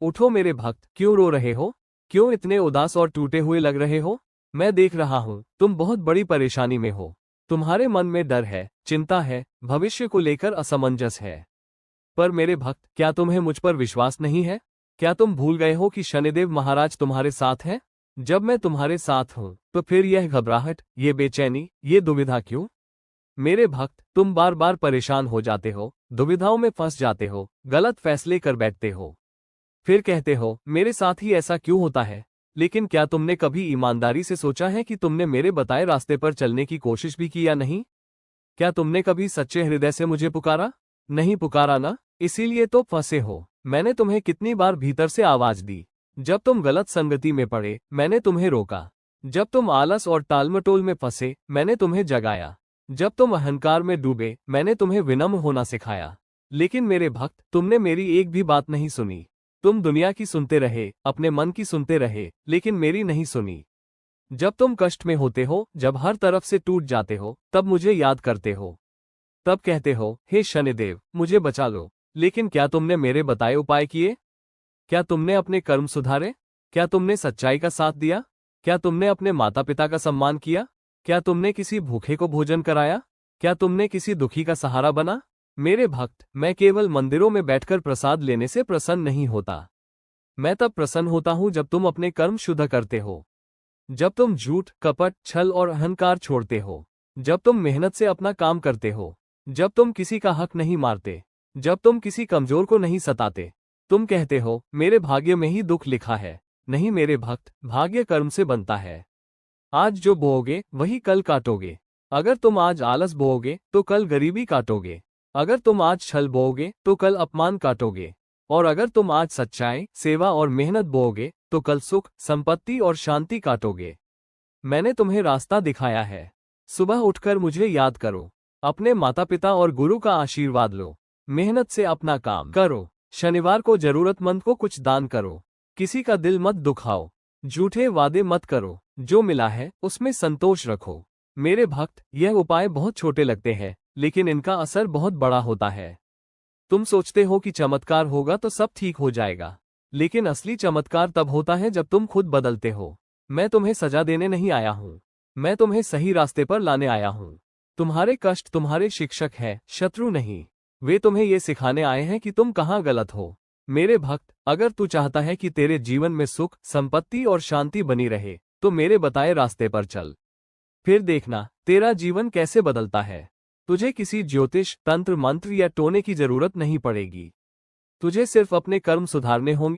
उठो मेरे भक्त, क्यों रो रहे हो? क्यों इतने उदास और टूटे हुए लग रहे हो? मैं देख रहा हूँ तुम बहुत बड़ी परेशानी में हो। तुम्हारे मन में डर है, चिंता है, भविष्य को लेकर असमंजस है। पर मेरे भक्त, क्या तुम्हें मुझ पर विश्वास नहीं है? क्या तुम भूल गए हो कि शनिदेव महाराज तुम्हारे साथ हैं? जब मैं तुम्हारे साथ हूँ तो फिर यह घबराहट, ये बेचैनी, ये दुविधा क्यों? मेरे भक्त, तुम बार बार परेशान हो जाते हो, दुविधाओं में फंस जाते हो, गलत फैसले कर बैठते हो। फिर कहते हो मेरे साथ ही ऐसा क्यों होता है। लेकिन क्या तुमने कभी ईमानदारी से सोचा है कि तुमने मेरे बताए रास्ते पर चलने की कोशिश भी की या नहीं? क्या तुमने कभी सच्चे हृदय से मुझे पुकारा? नहीं पुकारा ना, इसीलिए तो फंसे हो। मैंने तुम्हें कितनी बार भीतर से आवाज दी। जब तुम गलत संगति में पड़े, मैंने तुम्हें रोका। जब तुम आलस और टालमटोल में फंसे, मैंने तुम्हें जगाया। जब तुम अहंकार में डूबे, मैंने तुम्हें विनम्र होना सिखाया। लेकिन मेरे भक्त, तुमने मेरी एक भी बात नहीं सुनी। तुम दुनिया की सुनते रहे, अपने मन की सुनते रहे, लेकिन मेरी नहीं सुनी। जब तुम कष्ट में होते हो, जब हर तरफ से टूट जाते हो, तब मुझे याद करते हो। तब कहते हो, हे शनिदेव, मुझे बचा लो। लेकिन क्या तुमने मेरे बताए उपाय किए? क्या तुमने अपने कर्म सुधारे? क्या तुमने सच्चाई का साथ दिया? क्या तुमने अपने माता पिता का सम्मान किया? क्या तुमने किसी भूखे को भोजन कराया? क्या तुमने किसी दुखी का सहारा बना? मेरे भक्त, मैं केवल मंदिरों में बैठकर प्रसाद लेने से प्रसन्न नहीं होता। मैं तब प्रसन्न होता हूं जब तुम अपने कर्म शुद्ध करते हो। जब तुम झूठ, कपट, छल और अहंकार छोड़ते हो। जब तुम मेहनत से अपना काम करते हो। जब तुम किसी का हक नहीं मारते। जब तुम किसी कमजोर को नहीं सताते। तुम कहते हो मेरे भाग्य में ही दुख लिखा है। नहीं मेरे भक्त, भाग्य कर्म से बनता है। आज जो बोओगे वही कल काटोगे। अगर तुम आज आलस बोओगे तो कल गरीबी काटोगे। अगर तुम आज छल बोओगे तो कल अपमान काटोगे। और अगर तुम आज सच्चाई, सेवा और मेहनत बोओगे तो कल सुख, संपत्ति और शांति काटोगे। मैंने तुम्हें रास्ता दिखाया है। सुबह उठकर मुझे याद करो। अपने माता पिता और गुरु का आशीर्वाद लो। मेहनत से अपना काम करो। शनिवार को जरूरतमंद को कुछ दान करो। किसी का दिल मत दुखाओ। झूठे वादे मत करो। जो मिला है उसमें संतोष रखो। मेरे भक्त, यह उपाय बहुत छोटे लगते हैं, लेकिन इनका असर बहुत बड़ा होता है। तुम सोचते हो कि चमत्कार होगा तो सब ठीक हो जाएगा। लेकिन असली चमत्कार तब होता है जब तुम खुद बदलते हो। मैं तुम्हें सजा देने नहीं आया हूँ। मैं तुम्हें सही रास्ते पर लाने आया हूँ। तुम्हारे कष्ट तुम्हारे शिक्षक हैं, शत्रु नहीं। वे तुम्हें ये सिखाने आए हैं कि तुम कहाँ गलत हो। मेरे भक्त, अगर तू चाहता है कि तेरे जीवन में सुख, संपत्ति और शांति बनी रहे, तो मेरे बताए रास्ते पर चल। फिर देखना तेरा जीवन कैसे बदलता है। तुझे किसी ज्योतिष, तंत्र मंत्र या टोने की जरूरत नहीं पड़ेगी। तुझे सिर्फ अपने कर्म सुधारने होंगे,